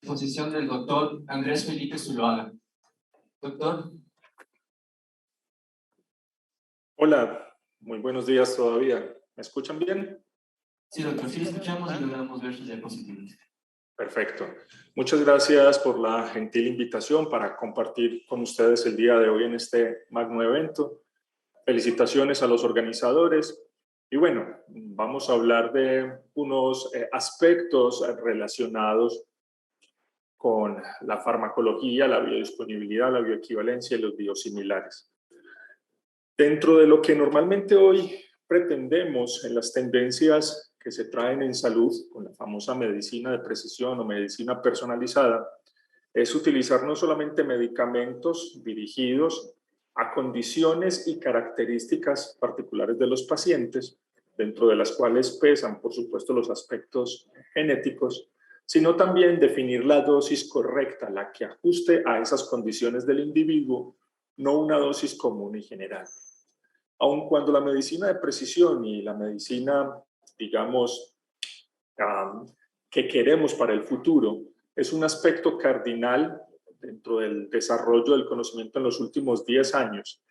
Exposición del doctor Andrés Felipe Zuloaga. Doctor. Hola, muy buenos días todavía. ¿Me escuchan bien? Sí, doctor, sí lo escuchamos y logramos ver sus diapositivas. Perfecto. Muchas gracias por la gentil invitación para compartir con ustedes el día de hoy en este magno evento. Felicitaciones a los organizadores. Y bueno, vamos a hablar de unos aspectos relacionados con la farmacología, la biodisponibilidad, la bioequivalencia y los biosimilares. Dentro de lo que normalmente hoy pretendemos en las tendencias que se traen en salud, con la famosa medicina de precisión o medicina personalizada, es utilizar no solamente medicamentos dirigidos a condiciones y características particulares de los pacientes, dentro de las cuales pesan, por supuesto, los aspectos genéticos, sino también definir la dosis correcta, la que ajuste a esas condiciones del individuo, no una dosis común y general. Aun cuando la medicina de precisión y la medicina, digamos, que queremos para el futuro, es un aspecto cardinal dentro del desarrollo del conocimiento en los últimos 10 años.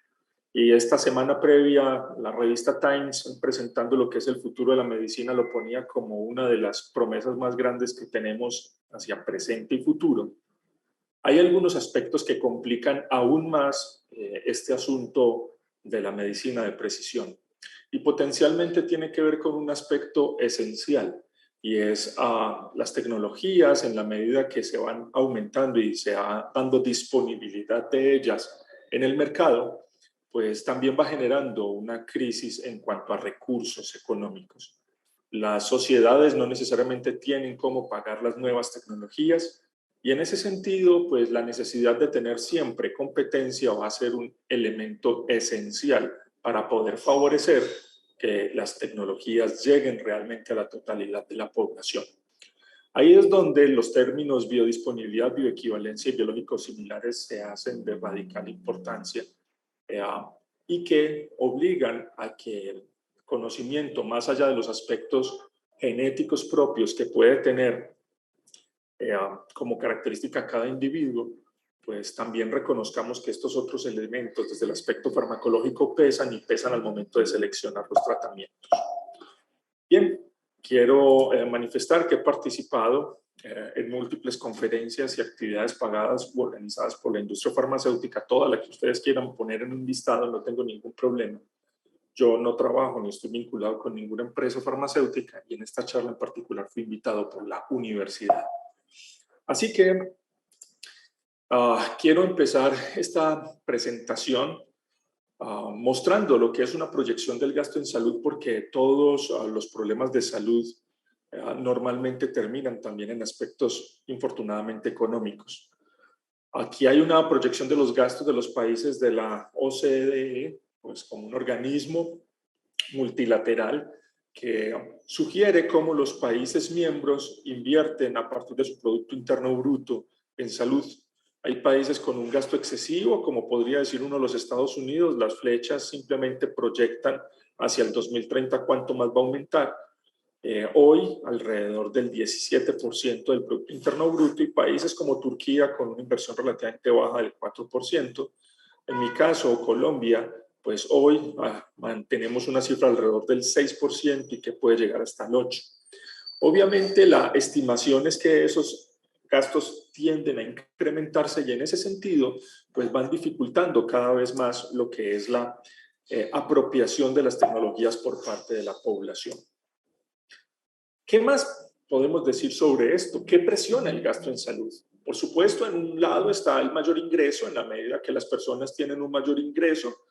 Y esta semana previa, la revista Times, presentando lo que es el futuro de la medicina, lo ponía como una de las promesas más grandes que tenemos hacia presente y futuro. Hay algunos aspectos que complican aún más este asunto de la medicina de precisión y potencialmente tiene que ver con un aspecto esencial y es las tecnologías en la medida que se van aumentando y se va dando disponibilidad de ellas en el mercado, pues también va generando una crisis en cuanto a recursos económicos. Las sociedades no necesariamente tienen cómo pagar las nuevas tecnologías y en ese sentido, pues la necesidad de tener siempre competencia va a ser un elemento esencial para poder favorecer que las tecnologías lleguen realmente a la totalidad de la población. Ahí es donde los términos biodisponibilidad, bioequivalencia y biológicos similares se hacen de radical importancia y que obligan a que el conocimiento, más allá de los aspectos genéticos propios que puede tener como característica cada individuo, pues también reconozcamos que estos otros elementos desde el aspecto farmacológico pesan y pesan al momento de seleccionar los tratamientos. Bien, quiero manifestar que he participado en múltiples conferencias y actividades pagadas u organizadas por la industria farmacéutica, toda la que ustedes quieran poner en un listado, no tengo ningún problema. Yo no trabajo ni estoy vinculado con ninguna empresa farmacéutica y en esta charla en particular fui invitado por la universidad. Así que quiero empezar esta presentación mostrando lo que es una proyección del gasto en salud, porque todos los problemas de salud normalmente terminan también en aspectos infortunadamente económicos. Aquí hay una proyección de los gastos de los países de la OCDE, pues como un organismo multilateral que sugiere cómo los países miembros invierten a partir de su Producto Interno Bruto en salud. Hay países con un gasto excesivo, como podría decir uno de los Estados Unidos. Las flechas simplemente proyectan hacia el 2030 cuánto más va a aumentar. Hoy, alrededor del 17% del Producto Interno Bruto, y países como Turquía con una inversión relativamente baja del 4%. En mi caso, Colombia, pues hoy mantenemos una cifra alrededor del 6% y que puede llegar hasta el 8%. Obviamente, la estimación es que esos gastos tienden a incrementarse y en ese sentido, pues van dificultando cada vez más lo que es la apropiación de las tecnologías por parte de la población. ¿Qué más podemos decir sobre esto? ¿Qué presiona el gasto en salud? Por supuesto, en un lado está el mayor ingreso. En la medida que las personas tienen un mayor ingreso,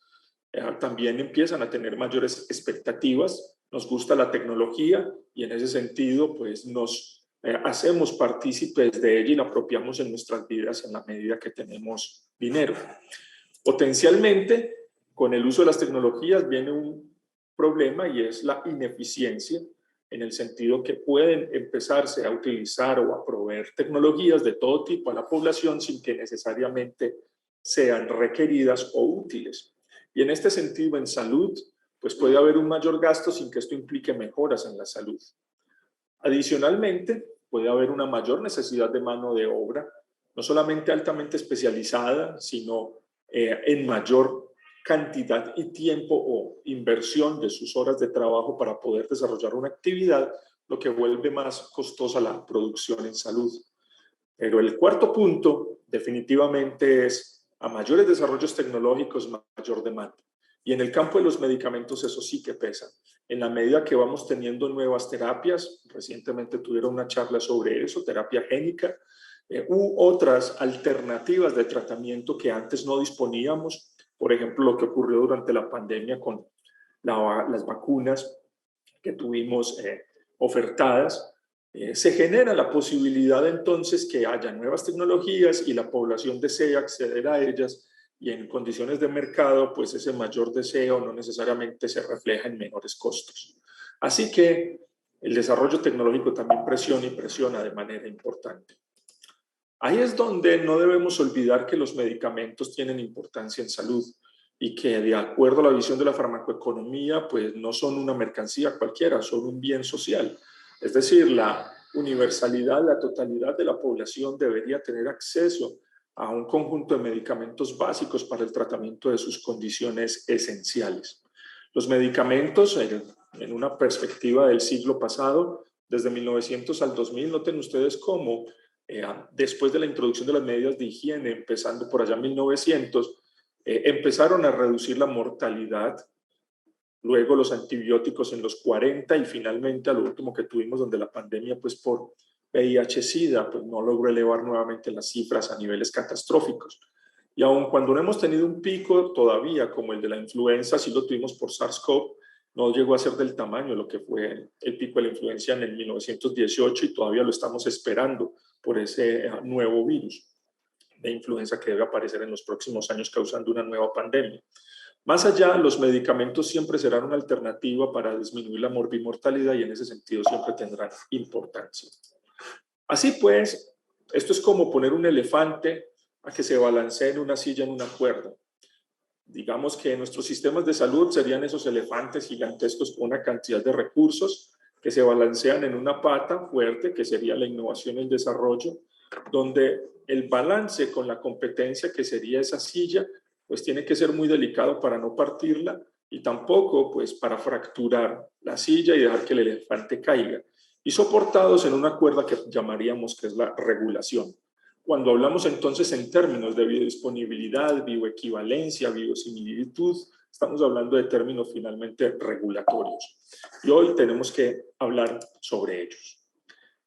también empiezan a tener mayores expectativas. Nos gusta la tecnología y en ese sentido, pues nos hacemos partícipes de ella y la apropiamos en nuestras vidas en la medida que tenemos dinero. Potencialmente, con el uso de las tecnologías viene un problema y es la ineficiencia, en el sentido que pueden empezarse a utilizar o a proveer tecnologías de todo tipo a la población sin que necesariamente sean requeridas o útiles. Y en este sentido, en salud, pues puede haber un mayor gasto sin que esto implique mejoras en la salud. Adicionalmente, puede haber una mayor necesidad de mano de obra, no solamente altamente especializada, sino en mayor cantidad y tiempo o inversión de sus horas de trabajo para poder desarrollar una actividad, lo que vuelve más costosa la producción en salud. Pero el cuarto punto definitivamente es a mayores desarrollos tecnológicos, mayor demanda. Y en el campo de los medicamentos eso sí que pesa. En la medida que vamos teniendo nuevas terapias, recientemente tuvieron una charla sobre eso, terapia génica, u otras alternativas de tratamiento que antes no disponíamos, por ejemplo, lo que ocurrió durante la pandemia con las vacunas que tuvimos ofertadas, se genera la posibilidad entonces que haya nuevas tecnologías y la población desea acceder a ellas, y en condiciones de mercado, pues ese mayor deseo no necesariamente se refleja en menores costos. Así que el desarrollo tecnológico también presiona y presiona de manera importante. Ahí es donde no debemos olvidar que los medicamentos tienen importancia en salud y que, de acuerdo a la visión de la farmacoeconomía, pues no son una mercancía cualquiera, son un bien social. Es decir, la universalidad, la totalidad de la población debería tener acceso a un conjunto de medicamentos básicos para el tratamiento de sus condiciones esenciales. Los medicamentos, en una perspectiva del siglo pasado, desde 1900 al 2000, noten ustedes cómo después de la introducción de las medidas de higiene, empezando por allá en 1900, empezaron a reducir la mortalidad, luego los antibióticos en los 40 y finalmente a lo último que tuvimos donde la pandemia pues por VIH-Sida pues no logró elevar nuevamente las cifras a niveles catastróficos. Y aun cuando no hemos tenido un pico todavía como el de la influenza, sí lo tuvimos por SARS-CoV, no llegó a ser del tamaño de lo que fue el pico de la influencia en el 1918 y todavía lo estamos esperando por ese nuevo virus de influenza que debe aparecer en los próximos años causando una nueva pandemia. Más allá, los medicamentos siempre serán una alternativa para disminuir la morbimortalidad y en ese sentido siempre tendrán importancia. Así pues, esto es como poner un elefante a que se balancee en una silla en una cuerda. Digamos que nuestros sistemas de salud serían esos elefantes gigantescos con una cantidad de recursos que se balancean en una pata fuerte, que sería la innovación y el desarrollo, donde el balance con la competencia que sería esa silla, pues tiene que ser muy delicado para no partirla y tampoco pues para fracturar la silla y dejar que el elefante caiga. Y soportados en una cuerda que llamaríamos que es la regulación. Cuando hablamos entonces en términos de biodisponibilidad, bioequivalencia, biosimilitud, estamos hablando de términos finalmente regulatorios. Y hoy tenemos que hablar sobre ellos.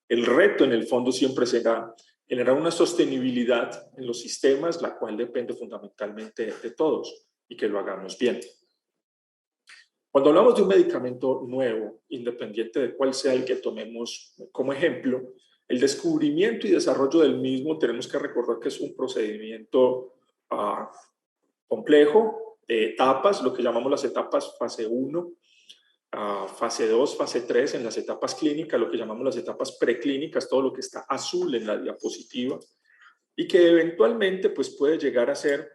El reto en el fondo siempre será generar una sostenibilidad en los sistemas, la cual depende fundamentalmente de todos y que lo hagamos bien. Cuando hablamos de un medicamento nuevo, independiente de cuál sea el que tomemos como ejemplo, el descubrimiento y desarrollo del mismo tenemos que recordar que es un procedimiento complejo, de etapas, lo que llamamos las etapas fase 1, fase 2, fase 3, en las etapas clínicas, lo que llamamos las etapas preclínicas, todo lo que está azul en la diapositiva, y que eventualmente pues, puede llegar a ser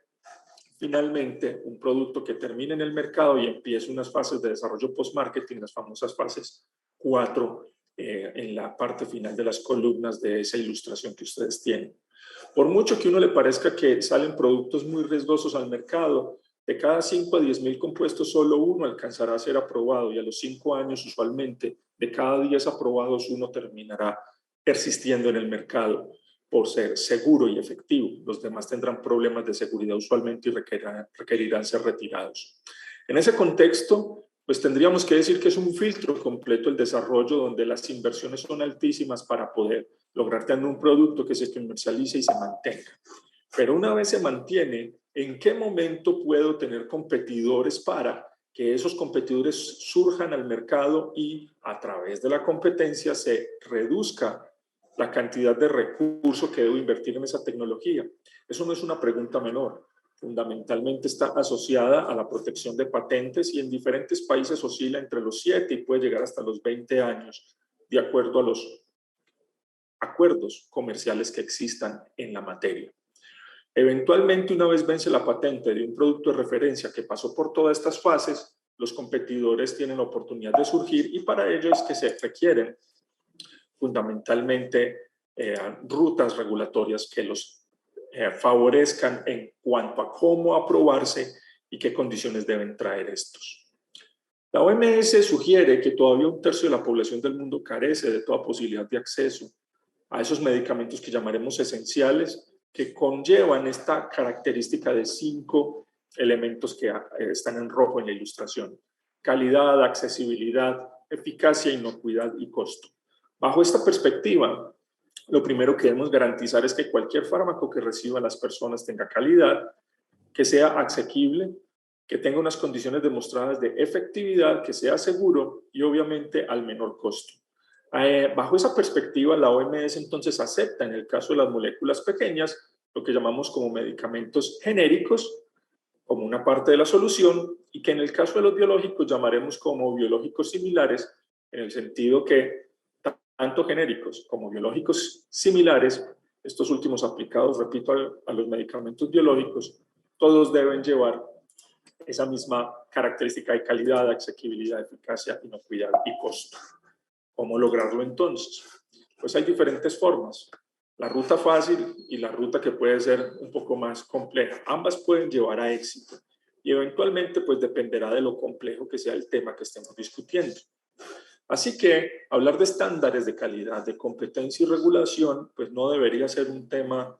finalmente un producto que termine en el mercado y empiece unas fases de desarrollo post-marketing, las famosas fases 4, en la parte final de las columnas de esa ilustración que ustedes tienen. Por mucho que a uno le parezca que salen productos muy riesgosos al mercado, de cada 5 a 10 mil compuestos, solo uno alcanzará a ser aprobado y a los 5 años usualmente de cada 10 aprobados uno terminará persistiendo en el mercado por ser seguro y efectivo. Los demás tendrán problemas de seguridad usualmente y requerirán ser retirados. En ese contexto, pues tendríamos que decir que es un filtro completo el desarrollo donde las inversiones son altísimas para poder lograr tener un producto que se comercialice y se mantenga. Pero una vez se mantiene, ¿en qué momento puedo tener competidores para que esos competidores surjan al mercado y a través de la competencia se reduzca la cantidad de recursos que debo invertir en esa tecnología? Eso no es una pregunta menor. Fundamentalmente está asociada a la protección de patentes y en diferentes países oscila entre los 7 y puede llegar hasta los 20 años, de acuerdo a los acuerdos comerciales que existan en la materia. Eventualmente, una vez vence la patente de un producto de referencia que pasó por todas estas fases, los competidores tienen la oportunidad de surgir y para ello es que se requieren fundamentalmente rutas regulatorias que los favorezcan en cuanto a cómo aprobarse y qué condiciones deben traer estos. La OMS sugiere que todavía un tercio de la población del mundo carece de toda posibilidad de acceso a esos medicamentos que llamaremos esenciales, que conllevan esta característica de 5 elementos que están en rojo en la ilustración: calidad, accesibilidad, eficacia, inocuidad y costo. Bajo esta perspectiva, lo primero que debemos garantizar es que cualquier fármaco que reciban las personas tenga calidad, que sea asequible, que tenga unas condiciones demostradas de efectividad, que sea seguro y obviamente al menor costo. Bajo esa perspectiva, la OMS entonces acepta en el caso de las moléculas pequeñas lo que llamamos como medicamentos genéricos, como una parte de la solución, y que en el caso de los biológicos llamaremos como biológicos similares, en el sentido que tanto genéricos como biológicos similares, estos últimos aplicados, repito, a los medicamentos biológicos, todos deben llevar esa misma característica de calidad, asequibilidad, eficacia, inocuidad y costo. ¿Cómo lograrlo entonces? Pues hay diferentes formas. La ruta fácil y la ruta que puede ser un poco más compleja. Ambas pueden llevar a éxito y eventualmente pues dependerá de lo complejo que sea el tema que estemos discutiendo. Así que hablar de estándares de calidad, de competencia y regulación, pues no debería ser un tema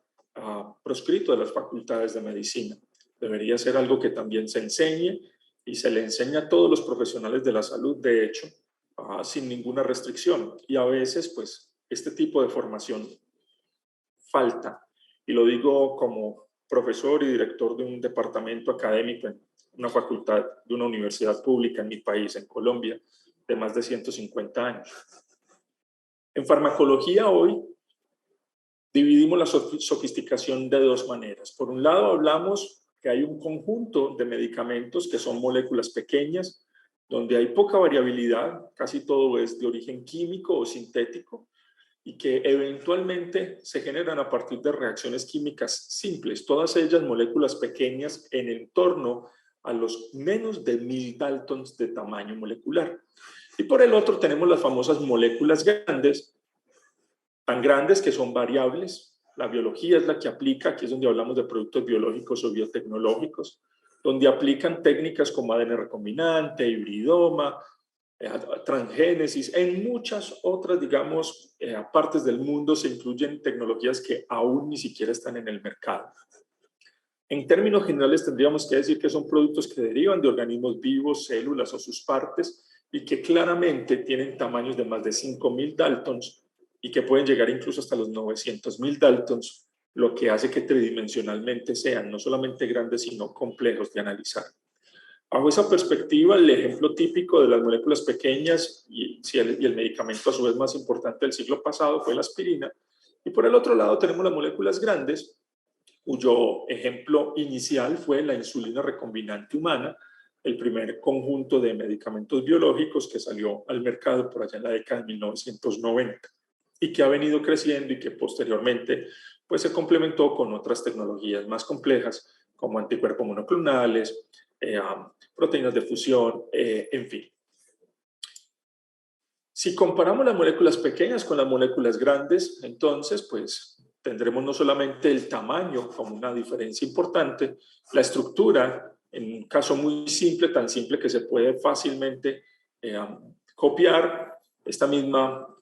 proscrito de las facultades de medicina. Debería ser algo que también se enseñe y se le enseña a todos los profesionales de la salud, de hecho, sin ninguna restricción. Y a veces, pues, este tipo de formación falta. Y lo digo como profesor y director de un departamento académico en una facultad de una universidad pública en mi país, en Colombia, de más de 150 años. En farmacología hoy dividimos la sofisticación de 2 maneras. Por un lado, hablamos que hay un conjunto de medicamentos que son moléculas pequeñas, donde hay poca variabilidad, casi todo es de origen químico o sintético, y que eventualmente se generan a partir de reacciones químicas simples, todas ellas moléculas pequeñas en torno a los menos de 1000 daltons de tamaño molecular. Y por el otro tenemos las famosas moléculas grandes, tan grandes que son variables. La biología es la que aplica, aquí es donde hablamos de productos biológicos o biotecnológicos, donde aplican técnicas como ADN recombinante, hibridoma, transgénesis. En muchas otras, digamos, partes del mundo se incluyen tecnologías que aún ni siquiera están en el mercado. En términos generales tendríamos que decir que son productos que derivan de organismos vivos, células o sus partes, y que claramente tienen tamaños de más de 5000 daltons y que pueden llegar incluso hasta los 900.000 daltons, lo que hace que tridimensionalmente sean no solamente grandes, sino complejos de analizar. Bajo esa perspectiva, el ejemplo típico de las moléculas pequeñas y el medicamento a su vez más importante del siglo pasado fue la aspirina. Y por el otro lado tenemos las moléculas grandes, cuyo ejemplo inicial fue la insulina recombinante humana, el primer conjunto de medicamentos biológicos que salió al mercado por allá en la década de 1990 y que ha venido creciendo y que posteriormente pues, se complementó con otras tecnologías más complejas como anticuerpos monoclonales, proteínas de fusión, en fin. Si comparamos las moléculas pequeñas con las moléculas grandes, entonces pues tendremos no solamente el tamaño como una diferencia importante, la estructura, en un caso muy simple, tan simple que se puede fácilmente copiar esta misma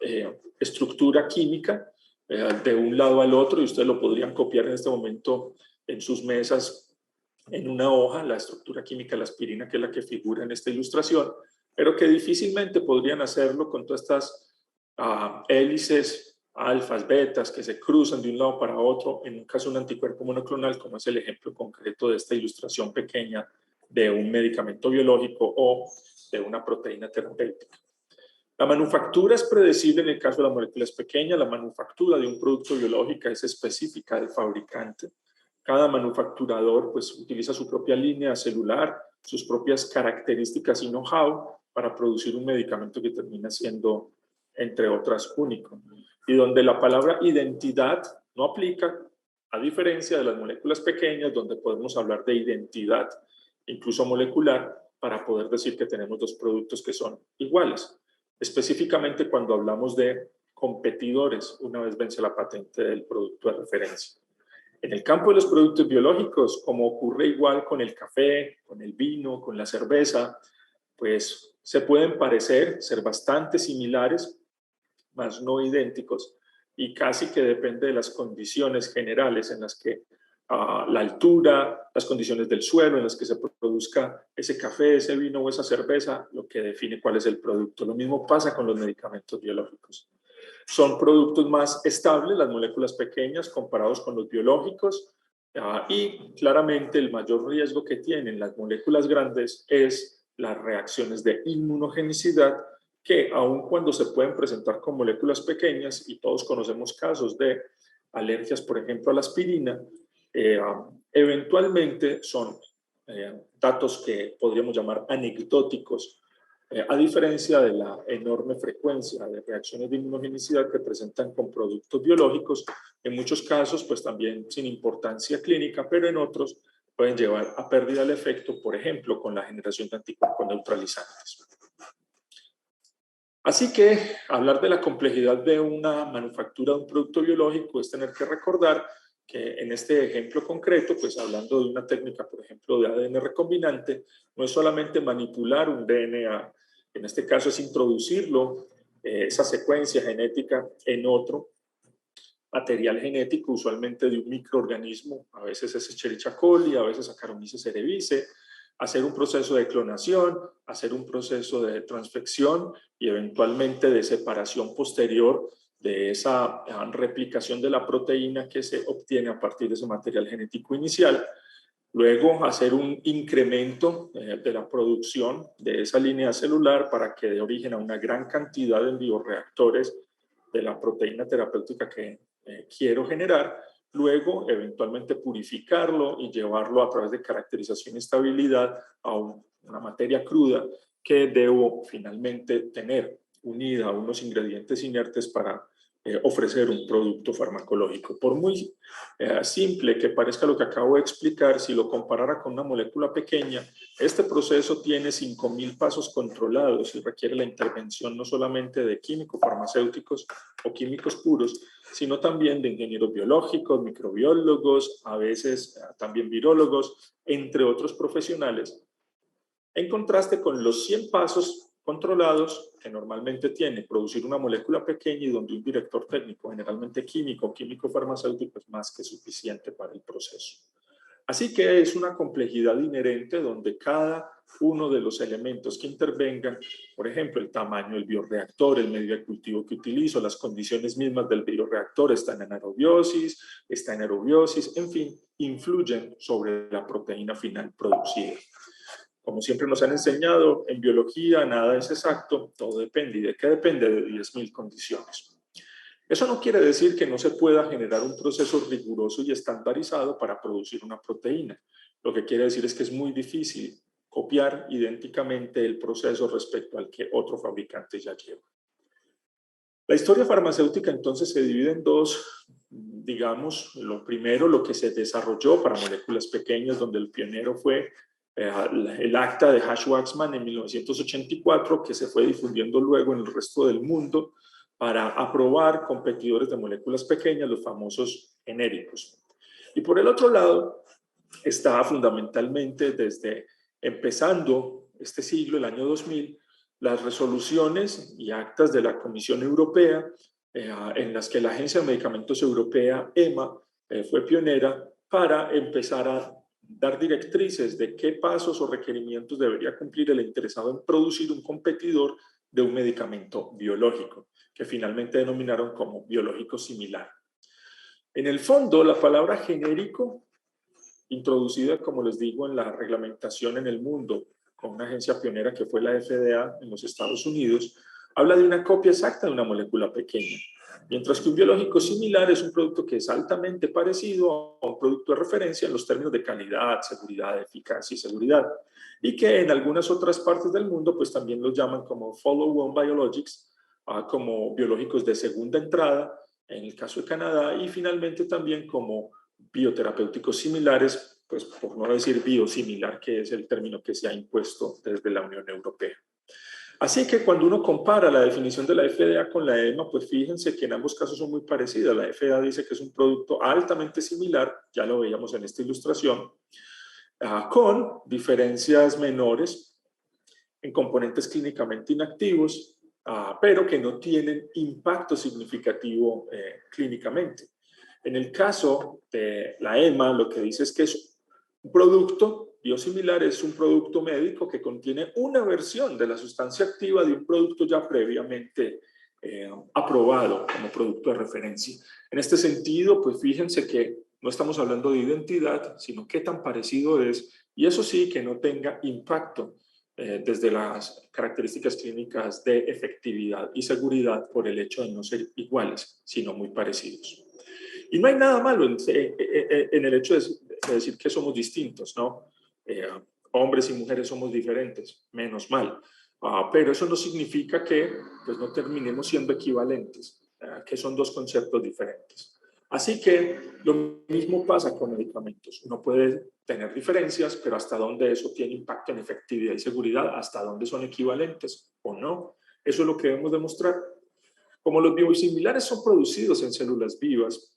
estructura química de un lado al otro, y ustedes lo podrían copiar en este momento en sus mesas en una hoja, la estructura química de la aspirina, que es la que figura en esta ilustración, pero que difícilmente podrían hacerlo con todas estas hélices alfas, betas, que se cruzan de un lado para otro, en un caso un anticuerpo monoclonal, como es el ejemplo concreto de esta ilustración pequeña de un medicamento biológico o de una proteína terapéutica. La manufactura es predecible en el caso de las moléculas pequeñas. La manufactura de un producto biológico es específica del fabricante. Cada manufacturador pues, utiliza su propia línea celular, sus propias características y know-how para producir un medicamento que termina siendo, entre otras, único. Y donde la palabra identidad no aplica, a diferencia de las moléculas pequeñas, donde podemos hablar de identidad, incluso molecular, para poder decir que tenemos 2 productos que son iguales. Específicamente cuando hablamos de competidores una vez vence la patente del producto de referencia. En el campo de los productos biológicos, como ocurre igual con el café, con el vino, con la cerveza, pues se pueden parecer, ser bastante similares, mas no idénticos, y casi que depende de las condiciones generales en las que la altura, las condiciones del suelo en las que se produzca ese café, ese vino o esa cerveza, lo que define cuál es el producto. Lo mismo pasa con los medicamentos biológicos. Son productos más estables, las moléculas pequeñas, comparados con los biológicos, y claramente el mayor riesgo que tienen las moléculas grandes es las reacciones de inmunogenicidad, que aun cuando se pueden presentar con moléculas pequeñas, y todos conocemos casos de alergias, por ejemplo, a la aspirina, eventualmente son datos que podríamos llamar anecdóticos, a diferencia de la enorme frecuencia de reacciones de inmunogenicidad que presentan con productos biológicos, en muchos casos pues también sin importancia clínica, pero en otros pueden llevar a pérdida del efecto, por ejemplo, con la generación de anticuerpos neutralizantes. Así que hablar de la complejidad de una manufactura de un producto biológico es tener que recordar que en este ejemplo concreto, pues hablando de una técnica, por ejemplo, de ADN recombinante, no es solamente manipular un DNA, en este caso es introducirlo, esa secuencia genética en otro material genético, usualmente de un microorganismo, a veces es Escherichia coli, a veces Saccharomyces cerevisiae, hacer un proceso de clonación, hacer un proceso de transfección y eventualmente de separación posterior de esa replicación de la proteína que se obtiene a partir de ese material genético inicial. Luego hacer un incremento de la producción de esa línea celular para que dé origen a una gran cantidad de bioreactores de la proteína terapéutica que quiero generar. Luego, eventualmente purificarlo y llevarlo a través de caracterización y estabilidad a una materia cruda que debo finalmente tener unida a unos ingredientes inertes para ofrecer un producto farmacológico. Por muy simple que parezca lo que acabo de explicar, si lo comparara con una molécula pequeña, este proceso tiene 5.000 pasos controlados y requiere la intervención no solamente de químicos farmacéuticos o químicos puros, sino también de ingenieros biológicos, microbiólogos, a veces también virólogos, entre otros profesionales, en contraste con los 100 pasos controlados que normalmente tiene producir una molécula pequeña y donde un director técnico, generalmente químico o químico farmacéutico, es más que suficiente para el proceso. Así que es una complejidad inherente donde cada uno de los elementos que intervengan, por ejemplo, el tamaño del bioreactor, el medio de cultivo que utilizo, las condiciones mismas del bioreactor, está en anaerobiosis, está en aerobiosis, en fin, influyen sobre la proteína final producida. Como siempre nos han enseñado, en biología nada es exacto, todo depende. ¿Y de qué depende? De 10.000 condiciones. Eso no quiere decir que no se pueda generar un proceso riguroso y estandarizado para producir una proteína. Lo que quiere decir es que es muy difícil copiar idénticamente el proceso respecto al que otro fabricante ya lleva. La historia farmacéutica entonces se divide en dos, digamos, lo primero, lo que se desarrolló para moléculas pequeñas, donde el pionero fue el acta de Hatch-Waxman en 1984, que se fue difundiendo luego en el resto del mundo para aprobar competidores de moléculas pequeñas, los famosos genéricos. Y por el otro lado, está fundamentalmente desde empezando este siglo, el año 2000, las resoluciones y actas de la Comisión Europea, en las que la Agencia de Medicamentos Europea, EMA, fue pionera para empezar a dar directrices de qué pasos o requerimientos debería cumplir el interesado en producir un competidor de un medicamento biológico, que finalmente denominaron como biológico similar. En el fondo, la palabra genérico, introducida, como les digo, en la reglamentación en el mundo, con una agencia pionera que fue la FDA en los Estados Unidos, habla de una copia exacta de una molécula pequeña, mientras que un biológico similar es un producto que es altamente parecido a un producto de referencia en los términos de calidad, seguridad, eficacia y seguridad, y que en algunas otras partes del mundo pues también los llaman como follow-on biologics, como biológicos de segunda entrada, en el caso de Canadá, y finalmente también como bioterapéuticos similares, pues por no decir biosimilar, que es el término que se ha impuesto desde la Unión Europea. Así que cuando uno compara la definición de la FDA con la EMA, pues fíjense que en ambos casos son muy parecidas. La FDA dice que es un producto altamente similar, ya lo veíamos en esta ilustración, con diferencias menores en componentes clínicamente inactivos, pero que no tienen impacto significativo clínicamente. En el caso de la EMA, lo que dice es que es un producto biosimilar, es un producto médico que contiene una versión de la sustancia activa de un producto ya previamente aprobado como producto de referencia. En este sentido, pues fíjense que no estamos hablando de identidad, sino qué tan parecido es, y eso sí, que no tenga impacto desde las características clínicas de efectividad y seguridad por el hecho de no ser iguales, sino muy parecidos. Y no hay nada malo en el hecho de decir que somos distintos, ¿no? Hombres y mujeres somos diferentes, menos mal. Pero eso no significa que pues, no terminemos siendo equivalentes, que son dos conceptos diferentes. Así que lo mismo pasa con medicamentos. Uno puede tener diferencias, pero hasta dónde eso tiene impacto en efectividad y seguridad, hasta dónde son equivalentes o no. Eso es lo que debemos demostrar. Como los biosimilares son producidos en células vivas,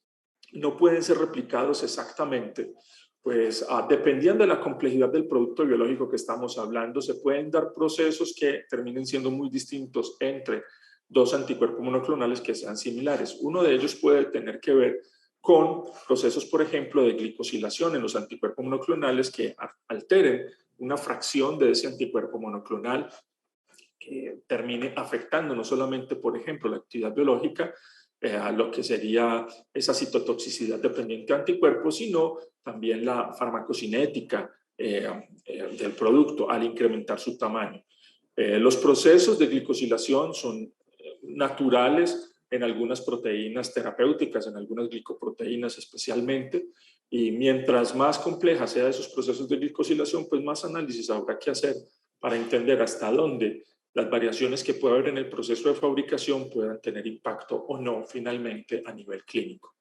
no pueden ser replicados exactamente, pues dependiendo de la complejidad del producto biológico que estamos hablando, se pueden dar procesos que terminen siendo muy distintos entre dos anticuerpos monoclonales que sean similares. Uno de ellos puede tener que ver con procesos, por ejemplo, de glicosilación en los anticuerpos monoclonales que alteren una fracción de ese anticuerpo monoclonal que termine afectando no solamente, por ejemplo, la actividad biológica, a lo que sería esa citotoxicidad dependiente de anticuerpos, sino también la farmacocinética del producto al incrementar su tamaño. Los procesos de glicosilación son naturales en algunas proteínas terapéuticas, en algunas glicoproteínas especialmente, y mientras más compleja sea esos procesos de glicosilación, pues más análisis habrá que hacer para entender hasta dónde las variaciones que puede haber en el proceso de fabricación puedan tener impacto o no finalmente a nivel clínico.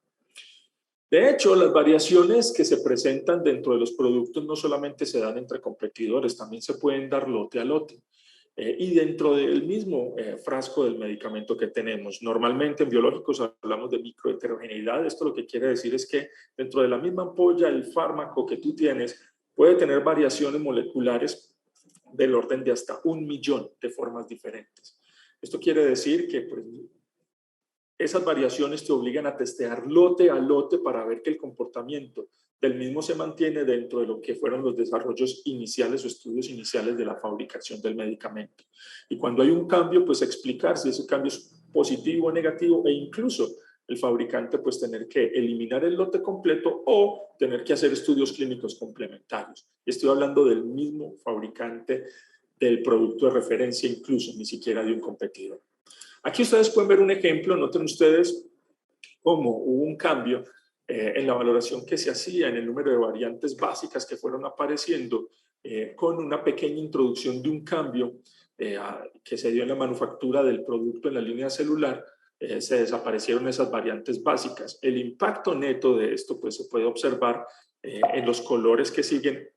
De hecho, las variaciones que se presentan dentro de los productos no solamente se dan entre competidores, también se pueden dar lote a lote. Y dentro del mismo frasco del medicamento que tenemos. Normalmente en biológicos hablamos de microheterogeneidad. Esto lo que quiere decir es que dentro de la misma ampolla el fármaco que tú tienes puede tener variaciones moleculares del orden de hasta 1.000.000 de formas diferentes. Esto quiere decir que pues, esas variaciones te obligan a testear lote a lote para ver que el comportamiento del mismo se mantiene dentro de lo que fueron los desarrollos iniciales o estudios iniciales de la fabricación del medicamento. Y cuando hay un cambio, pues explicar si ese cambio es positivo o negativo e incluso el fabricante pues tener que eliminar el lote completo o tener que hacer estudios clínicos complementarios. Estoy hablando del mismo fabricante del producto de referencia, incluso ni siquiera de un competidor. Aquí ustedes pueden ver un ejemplo, noten ustedes cómo hubo un cambio en la valoración que se hacía en el número de variantes básicas que fueron apareciendo con una pequeña introducción de un cambio que se dio en la manufactura del producto en la línea celular. Se desaparecieron esas variantes básicas. El impacto neto de esto pues, se puede observar en los colores que siguen,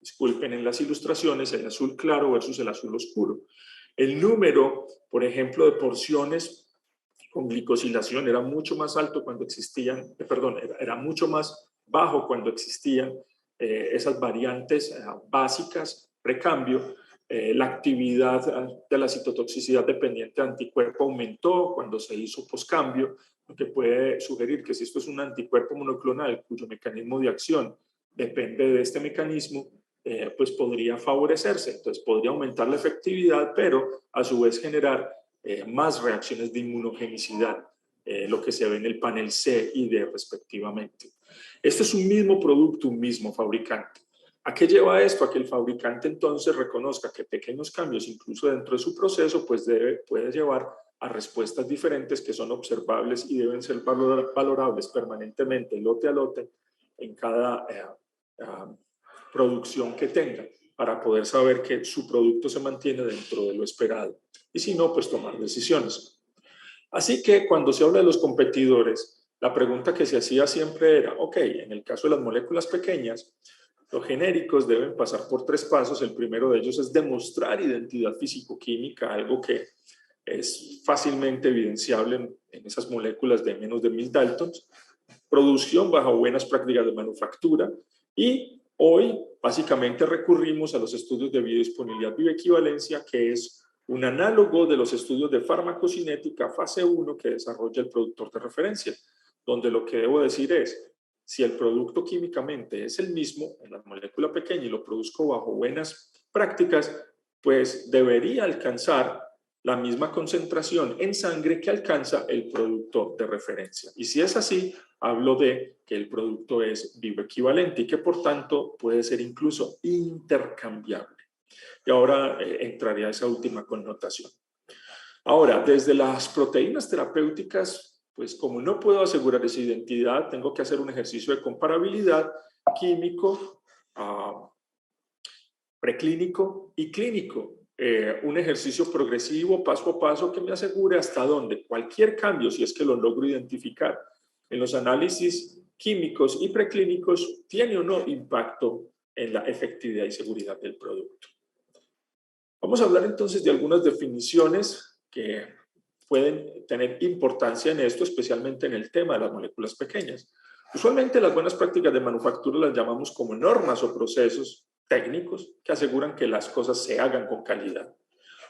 disculpen, en las ilustraciones, el azul claro versus el azul oscuro. El número, por ejemplo, de porciones con glicosilación era mucho más alto cuando existían, era mucho más bajo cuando existían esas variantes básicas precambio. La actividad de la citotoxicidad dependiente de anticuerpo aumentó cuando se hizo poscambio, lo que puede sugerir que si esto es un anticuerpo monoclonal cuyo mecanismo de acción depende de este mecanismo, pues podría favorecerse. Entonces podría aumentar la efectividad, pero a su vez generar más reacciones de inmunogenicidad, lo que se ve en el panel C y D respectivamente. Este es un mismo producto, un mismo fabricante. ¿A qué lleva esto? A que el fabricante entonces reconozca que pequeños cambios, incluso dentro de su proceso, pues puede llevar a respuestas diferentes que son observables y deben ser valorables permanentemente, lote a lote, en cada producción que tenga, para poder saber que su producto se mantiene dentro de lo esperado. Y si no, pues tomar decisiones. Así que cuando se habla de los competidores, la pregunta que se hacía siempre era, ok, en el caso de las moléculas pequeñas, Los genéricos deben pasar por 3 pasos. El primero de ellos es demostrar identidad físico-química, algo que es fácilmente evidenciable en esas moléculas de menos de 1000 Daltons, producción bajo buenas prácticas de manufactura, y hoy básicamente recurrimos a los estudios de biodisponibilidad bioequivalencia, que es un análogo de los estudios de farmacocinética fase 1 que desarrolla el productor de referencia, donde lo que debo decir es, si el producto químicamente es el mismo en la molécula pequeña y lo produzco bajo buenas prácticas, pues debería alcanzar la misma concentración en sangre que alcanza el producto de referencia. Y si es así, hablo de que el producto es bioequivalente y que por tanto puede ser incluso intercambiable. Y ahora entraré a esa última connotación. Ahora, desde las proteínas terapéuticas, pues como no puedo asegurar esa identidad, tengo que hacer un ejercicio de comparabilidad químico, preclínico y clínico. Un ejercicio progresivo, paso a paso, que me asegure hasta dónde cualquier cambio, si es que lo logro identificar en los análisis químicos y preclínicos, tiene o no impacto en la efectividad y seguridad del producto. Vamos a hablar entonces de algunas definiciones que pueden tener importancia en esto, especialmente en el tema de las moléculas pequeñas. Usualmente las buenas prácticas de manufactura las llamamos como normas o procesos técnicos que aseguran que las cosas se hagan con calidad.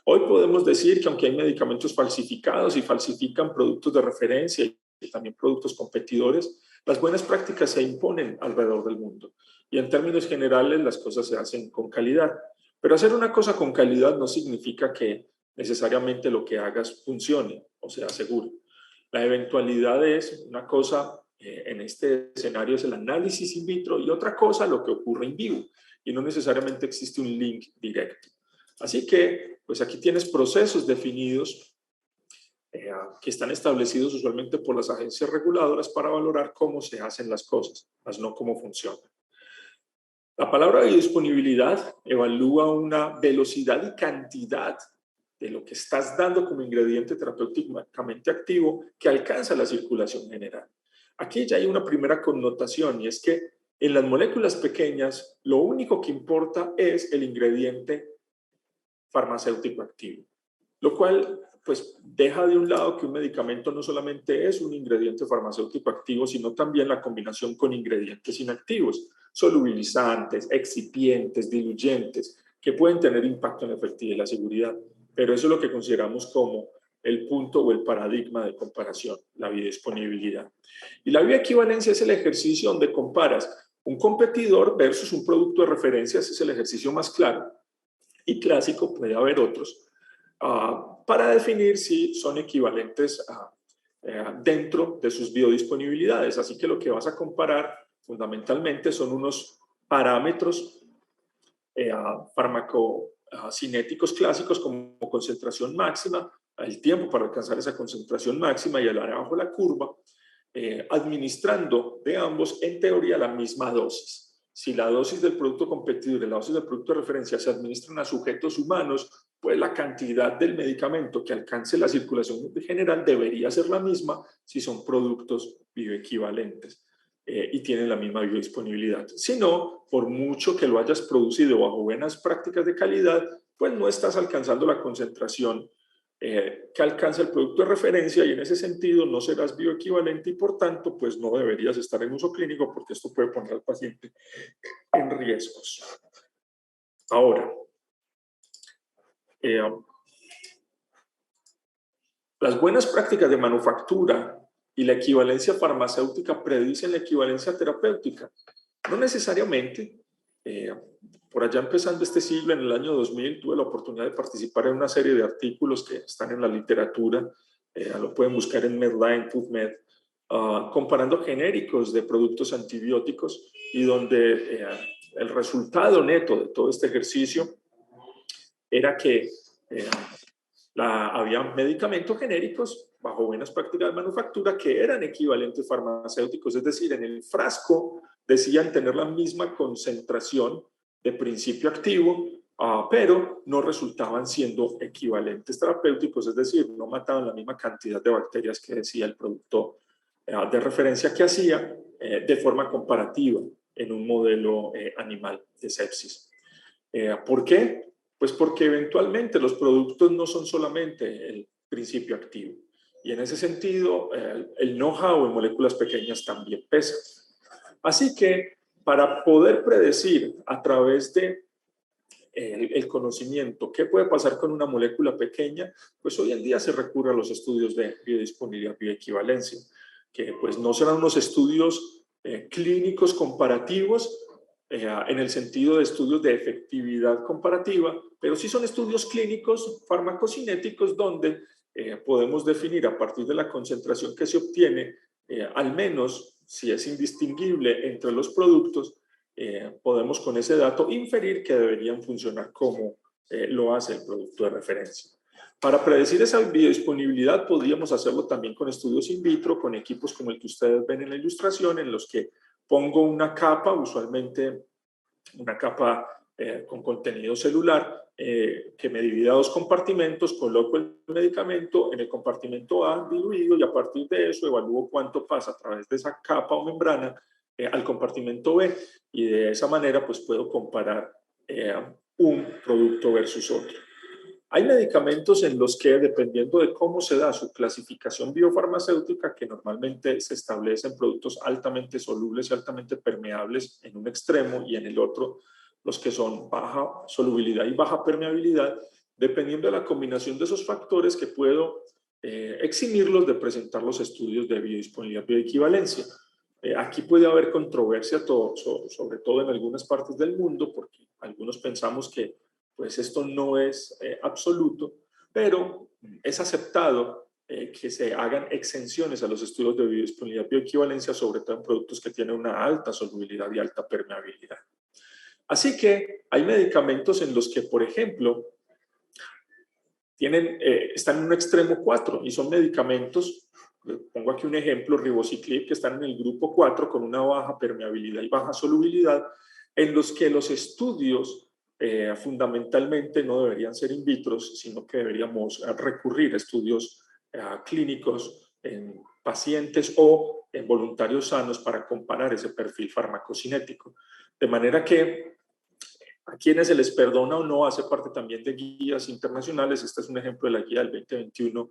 Hoy podemos decir que aunque hay medicamentos falsificados y falsifican productos de referencia y también productos competidores, las buenas prácticas se imponen alrededor del mundo. Y en términos generales las cosas se hacen con calidad. Pero hacer una cosa con calidad no significa que necesariamente lo que hagas funcione o sea seguro. La eventualidad es una cosa, en este escenario es el análisis in vitro, y otra cosa lo que ocurre en vivo, y no necesariamente existe un link directo. Así que, pues aquí tienes procesos definidos que están establecidos usualmente por las agencias reguladoras para valorar cómo se hacen las cosas, más no cómo funcionan. La palabra biodisponibilidad evalúa una velocidad y cantidad de lo que estás dando como ingrediente terapéuticamente activo que alcanza la circulación general. Aquí ya hay una primera connotación, y es que en las moléculas pequeñas lo único que importa es el ingrediente farmacéutico activo, lo cual pues deja de un lado que un medicamento no solamente es un ingrediente farmacéutico activo, sino también la combinación con ingredientes inactivos, solubilizantes, excipientes, diluyentes, que pueden tener impacto en la efectividad y la seguridad. Pero eso es lo que consideramos como el punto o el paradigma de comparación, la biodisponibilidad. Y la bioequivalencia es el ejercicio donde comparas un competidor versus un producto de referencia. Ese es el ejercicio más claro y clásico, puede haber otros, para definir si son equivalentes dentro de sus biodisponibilidades. Así que lo que vas a comparar fundamentalmente son unos parámetros farmacocinéticos clásicos como concentración máxima, el tiempo para alcanzar esa concentración máxima y el área bajo la curva, administrando de ambos en teoría la misma dosis. Si la dosis del producto competidor y la dosis del producto de referencia se administran a sujetos humanos, pues la cantidad del medicamento que alcance la circulación general debería ser la misma si son productos bioequivalentes y tienen la misma biodisponibilidad. Si no, por mucho que lo hayas producido bajo buenas prácticas de calidad, pues no estás alcanzando la concentración que alcanza el producto de referencia, y en ese sentido no serás bioequivalente y por tanto pues no deberías estar en uso clínico, porque esto puede poner al paciente en riesgos. Ahora, las buenas prácticas de manufactura y la equivalencia farmacéutica predicen la equivalencia terapéutica. No necesariamente. Por allá empezando este siglo, en el año 2000, tuve la oportunidad de participar en una serie de artículos que están en la literatura, lo pueden buscar en Medline, PubMed, comparando genéricos de productos antibióticos, y donde el resultado neto de todo este ejercicio era que había medicamentos genéricos bajo buenas prácticas de manufactura que eran equivalentes farmacéuticos, es decir, en el frasco decían tener la misma concentración de principio activo, pero no resultaban siendo equivalentes terapéuticos, es decir, no mataban la misma cantidad de bacterias que decía el producto de referencia que hacía de forma comparativa. en un modelo animal de sepsis. ¿Por qué? Pues porque eventualmente los productos no son solamente el principio activo. Y en ese sentido, el know-how en moléculas pequeñas también pesa. Así que para poder predecir a través de el conocimiento qué puede pasar con una molécula pequeña, pues hoy en día se recurre a los estudios de biodisponibilidad, bioequivalencia, que pues no serán unos estudios clínicos comparativos, en el sentido de estudios de efectividad comparativa, pero sí son estudios clínicos farmacocinéticos donde podemos definir a partir de la concentración que se obtiene, al menos si es indistinguible entre los productos, podemos con ese dato inferir que deberían funcionar como lo hace el producto de referencia. Para predecir esa biodisponibilidad podríamos hacerlo también con estudios in vitro, con equipos como el que ustedes ven en la ilustración, en los que pongo una capa, usualmente una capa con contenido celular, que me divida a dos compartimentos, coloco el medicamento en el compartimento A diluido y a partir de eso evalúo cuánto pasa a través de esa capa o membrana al compartimento B, y de esa manera pues puedo comparar un producto versus otro. Hay medicamentos en los que, dependiendo de cómo se da su clasificación biofarmacéutica, que normalmente se establecen productos altamente solubles y altamente permeables en un extremo y en el otro los que son baja solubilidad y baja permeabilidad, dependiendo de la combinación de esos factores que puedo eximirlos de presentar los estudios de biodisponibilidad, bioequivalencia. Aquí puede haber controversia, sobre todo en algunas partes del mundo, porque algunos pensamos que pues esto no es absoluto, pero es aceptado que se hagan exenciones a los estudios de biodisponibilidad, bioequivalencia, sobre todo en productos que tienen una alta solubilidad y alta permeabilidad. Así que hay medicamentos en los que, por ejemplo, están en un extremo 4 y son medicamentos, pongo aquí un ejemplo, ribociclib, que están en el grupo 4 con una baja permeabilidad y baja solubilidad, en los que los estudios fundamentalmente no deberían ser in vitro, sino que deberíamos recurrir a estudios clínicos en pacientes o en voluntarios sanos para comparar ese perfil farmacocinético. De manera que a quienes se les perdona o no hace parte también de guías internacionales. Este es un ejemplo de la guía del 2021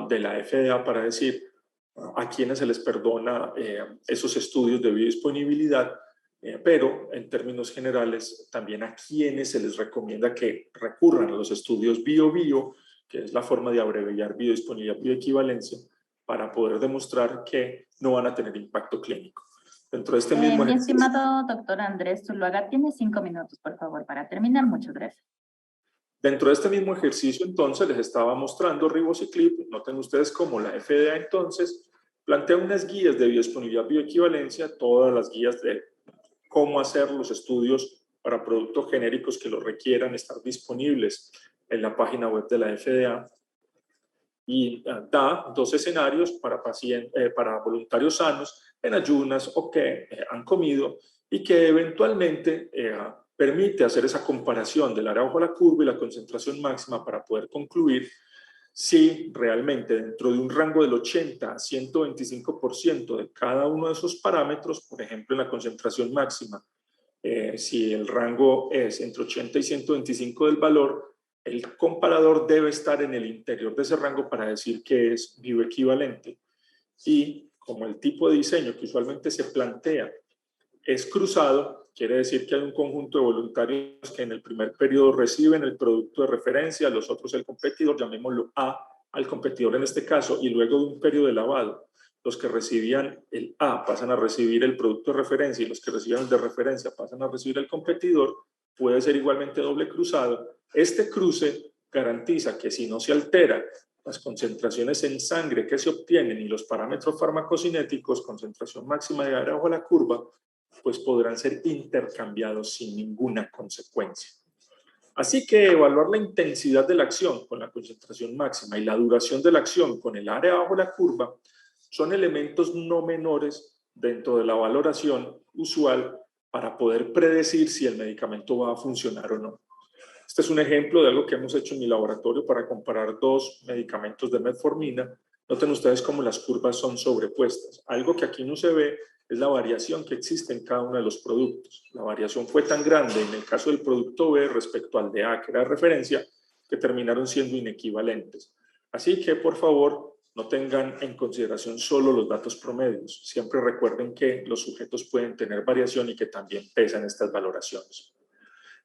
de la FDA para decir a quienes se les perdona esos estudios de biodisponibilidad, pero en términos generales también a quienes se les recomienda que recurran a los estudios bio-bio, que es la forma de abreviar biodisponibilidad, bioequivalencia, para poder demostrar que no van a tener impacto clínico. Dentro de este mismo mi estimado doctor Andrés Zuluaga, tiene 5 minutos, por favor, para terminar. Muchas gracias. Dentro de este mismo ejercicio, entonces, les estaba mostrando ribociclib. Noten ustedes cómo la FDA, entonces, plantea unas guías de biodisponibilidad, bioequivalencia, todas las guías de cómo hacer los estudios para productos genéricos que lo requieran estar disponibles en la página web de la FDA. Y da dos escenarios para voluntarios sanos en ayunas o que han comido, y que eventualmente permite hacer esa comparación del área bajo la curva y la concentración máxima para poder concluir si realmente dentro de un rango del 80 a 125% de cada uno de esos parámetros, por ejemplo en la concentración máxima, si el rango es entre 80 y 125 del valor, el comparador debe estar en el interior de ese rango para decir que es bioequivalente. Y como el tipo de diseño que usualmente se plantea es cruzado, quiere decir que hay un conjunto de voluntarios que en el primer periodo reciben el producto de referencia, los otros el competidor, llamémoslo A al competidor en este caso, y luego de un periodo de lavado, los que recibían el A pasan a recibir el producto de referencia y los que recibían el de referencia pasan a recibir el competidor, puede ser igualmente doble cruzado. Este cruce garantiza que si no se altera las concentraciones en sangre que se obtienen y los parámetros farmacocinéticos, concentración máxima de área bajo la curva, pues podrán ser intercambiados sin ninguna consecuencia. Así que evaluar la intensidad de la acción con la concentración máxima y la duración de la acción con el área bajo la curva son elementos no menores dentro de la valoración usual para poder predecir si el medicamento va a funcionar o no. Este es un ejemplo de algo que hemos hecho en mi laboratorio para comparar dos medicamentos de metformina Noten ustedes cómo las curvas son sobrepuestas. Algo que aquí no se ve es la variación que existe en cada uno de los productos. La variación fue tan grande en el caso del producto B respecto al de A, que era referencia, que terminaron siendo inequivalentes. Así que, por favor, no tengan en consideración solo los datos promedios. Siempre recuerden que los sujetos pueden tener variación y que también pesan estas valoraciones.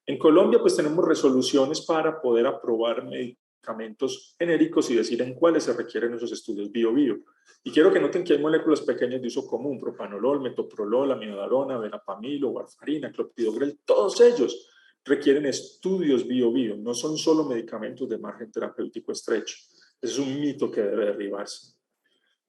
En Colombia, pues tenemos resoluciones para poder aprobar medicamentos genéricos y decir en cuáles se requieren esos estudios bio-bio. Y quiero que noten que hay moléculas pequeñas de uso común, propanolol, metoprolol, amiodarona, verapamil, warfarina, clopidogrel, todos ellos requieren estudios bio-bio, no son solo medicamentos de margen terapéutico estrecho. Ese es un mito que debe derribarse.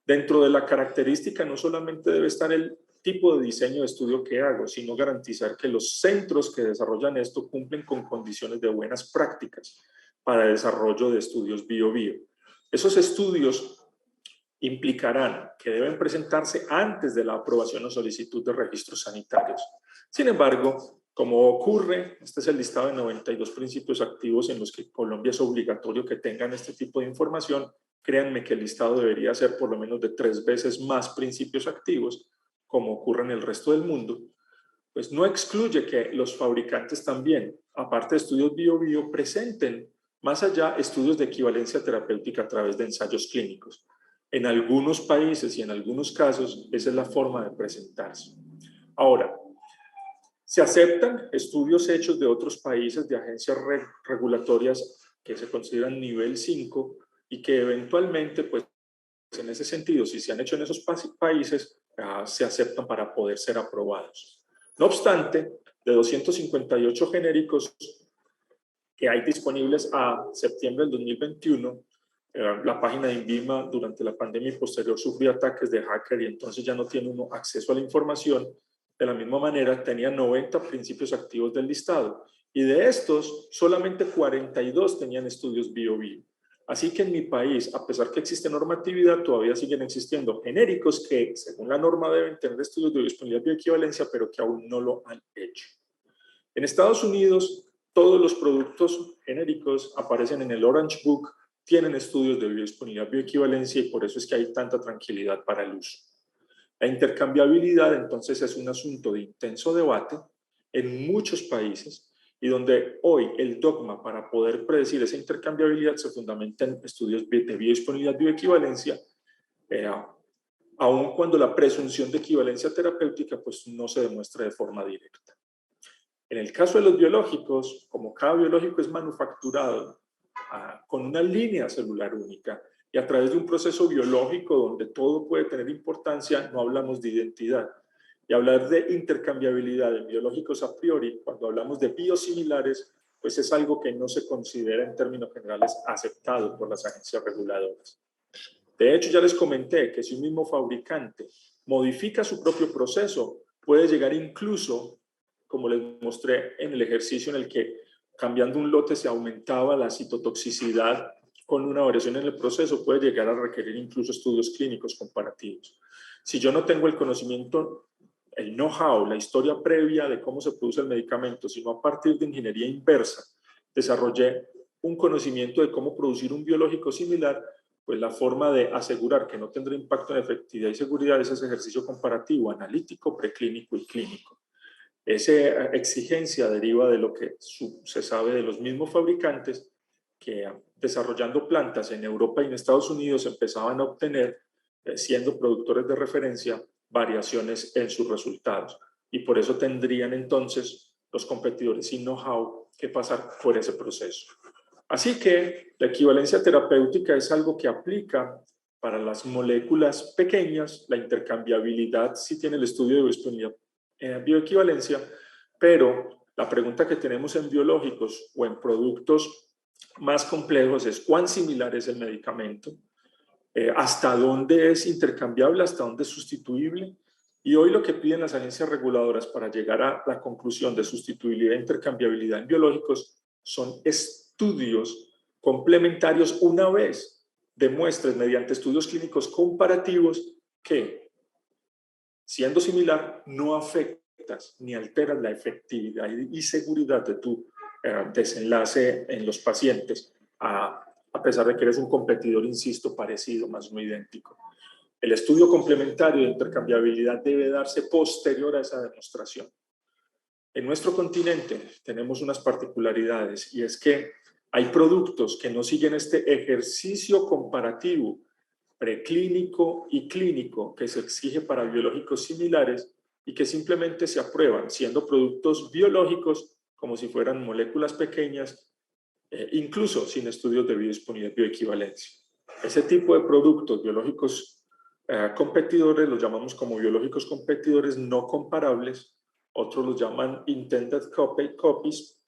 Dentro de la característica no solamente debe estar el tipo de diseño de estudio que hago, sino garantizar que los centros que desarrollan esto cumplen con condiciones de buenas prácticas para el desarrollo de estudios bio-bio. Esos estudios implicarán que deben presentarse antes de la aprobación o solicitud de registros sanitarios. Sin embargo, como ocurre, este es el listado de 92 principios activos en los que Colombia es obligatorio que tengan este tipo de información. Créanme que el listado debería ser por lo menos de 3 veces más principios activos, como ocurre en el resto del mundo. Pues no excluye que los fabricantes también, aparte de estudios bio-bio, presenten más allá estudios de equivalencia terapéutica a través de ensayos clínicos. En algunos países y en algunos casos, esa es la forma de presentarse. Ahora, se aceptan estudios hechos de otros países de agencias regulatorias que se consideran nivel 5 y que eventualmente, pues en ese sentido, si se han hecho en esos países, se aceptan para poder ser aprobados. No obstante, de 258 genéricos que hay disponibles a septiembre del 2021, la página de INVIMA durante la pandemia y posterior sufrió ataques de hacker y entonces ya no tiene uno acceso a la información. De la misma manera, tenía 90 principios activos del listado y de estos, solamente 42 tenían estudios bio-bio. Así que en mi país, a pesar que existe normatividad, todavía siguen existiendo genéricos que, según la norma, deben tener estudios de biodisponibilidad bioequivalencia, pero que aún no lo han hecho. En Estados Unidos, todos los productos genéricos aparecen en el Orange Book, tienen estudios de biodisponibilidad bioequivalencia y por eso es que hay tanta tranquilidad para el uso. La intercambiabilidad, entonces, es un asunto de intenso debate en muchos países y donde hoy el dogma para poder predecir esa intercambiabilidad se fundamenta en estudios de biodisponibilidad bioequivalencia, aun cuando la presunción de equivalencia terapéutica pues, no se demuestra de forma directa. En el caso de los biológicos, como cada biológico es manufacturado con una línea celular única, y a través de un proceso biológico donde todo puede tener importancia, no hablamos de identidad. Y hablar de intercambiabilidad de biológicos a priori, cuando hablamos de biosimilares, pues es algo que no se considera en términos generales aceptado por las agencias reguladoras. De hecho, ya les comenté que si un mismo fabricante modifica su propio proceso, puede llegar incluso, como les mostré en el ejercicio en el que cambiando un lote se aumentaba la citotoxicidad con una variación en el proceso, puede llegar a requerir incluso estudios clínicos comparativos. Si yo no tengo el conocimiento, el know-how, la historia previa de cómo se produce el medicamento, sino a partir de ingeniería inversa, desarrollé un conocimiento de cómo producir un biológico similar, pues la forma de asegurar que no tendrá impacto en efectividad y seguridad es ese ejercicio comparativo, analítico, preclínico y clínico. Esa exigencia deriva de lo que se sabe de los mismos fabricantes que desarrollando plantas en Europa y en Estados Unidos empezaban a obtener, siendo productores de referencia, variaciones en sus resultados. Y por eso tendrían entonces los competidores sin know-how que pasar por ese proceso. Así que la equivalencia terapéutica es algo que aplica para las moléculas pequeñas, la intercambiabilidad sí tiene el estudio de biodisponibilidad bioequivalencia, pero la pregunta que tenemos en biológicos o en productos más complejos es cuán similar es el medicamento, hasta dónde es intercambiable, hasta dónde es sustituible. Y hoy lo que piden las agencias reguladoras para llegar a la conclusión de sustituibilidad e intercambiabilidad en biológicos son estudios complementarios una vez demuestres mediante estudios clínicos comparativos que, siendo similar, no afectas ni alteras la efectividad y seguridad de tu desenlace en los pacientes a a pesar de que eres un competidor, insisto, parecido, más no idéntico. El estudio complementario de intercambiabilidad debe darse posterior a esa demostración. En nuestro continente tenemos unas particularidades y es que hay productos que no siguen este ejercicio comparativo preclínico y clínico que se exige para biológicos similares y que simplemente se aprueban siendo productos biológicos como si fueran moléculas pequeñas, incluso sin estudios de biodisponibilidad y bioequivalencia. Ese tipo de productos biológicos competidores los llamamos como biológicos competidores no comparables, otros los llaman intended copies,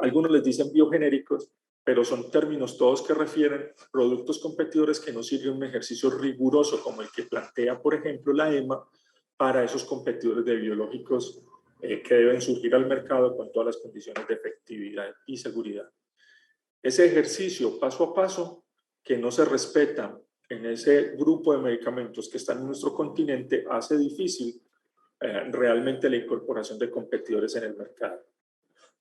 algunos les dicen biogenéricos, pero son términos todos que refieren productos competidores que no siguen un ejercicio riguroso como el que plantea, por ejemplo, la EMA para esos competidores de biológicos que deben surgir al mercado con todas las condiciones de efectividad y seguridad. Ese ejercicio paso a paso que no se respeta en ese grupo de medicamentos que están en nuestro continente hace difícil realmente la incorporación de competidores en el mercado.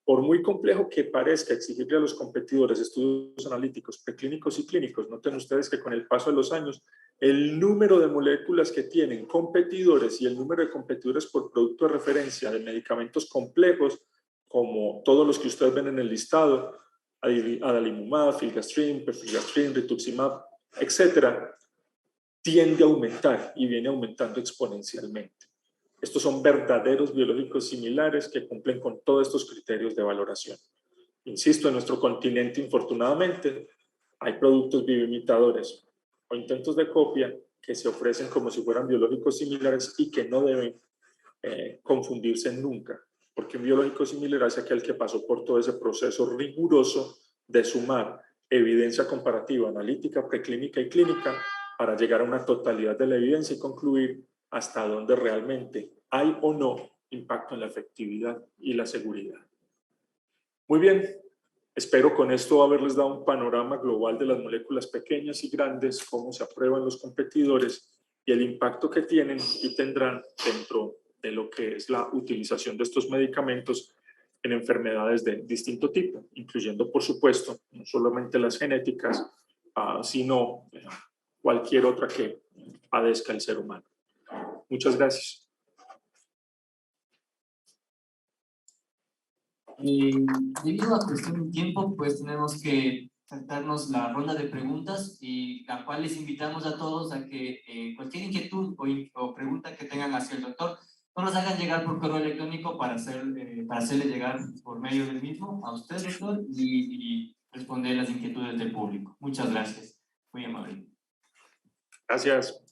Por muy complejo que parezca exigirle a los competidores estudios analíticos, preclínicos y clínicos, noten ustedes que con el paso de los años, el número de moléculas que tienen competidores y el número de competidores por producto de referencia de medicamentos complejos, como todos los que ustedes ven en el listado, adalimumab, filgrastim, perfilgrastim, rituximab, etcétera, tiende a aumentar y viene aumentando exponencialmente. Estos son verdaderos biológicos similares que cumplen con todos estos criterios de valoración. Insisto, en nuestro continente, infortunadamente, hay productos bioimitadores o intentos de copia que se ofrecen como si fueran biológicos similares y que no deben confundirse nunca, porque un biológico similar es aquel que pasó por todo ese proceso riguroso de sumar evidencia comparativa, analítica, preclínica y clínica para llegar a una totalidad de la evidencia y concluir hasta dónde realmente hay o no impacto en la efectividad y la seguridad. Muy bien, espero con esto haberles dado un panorama global de las moléculas pequeñas y grandes, cómo se aprueban los competidores y el impacto que tienen y tendrán dentro de lo que es la utilización de estos medicamentos en enfermedades de distinto tipo, incluyendo, por supuesto, no solamente las genéticas, sino cualquier otra que padezca el ser humano. Muchas gracias. Debido a cuestión de tiempo, pues tenemos que saltarnos la ronda de preguntas y la cual les invitamos a todos a que cualquier inquietud o pregunta que tengan hacia el doctor, no nos hagan llegar por correo electrónico para hacerle llegar por medio del mismo a usted, doctor, y responder las inquietudes del público. Muchas gracias. Muy amable. Gracias.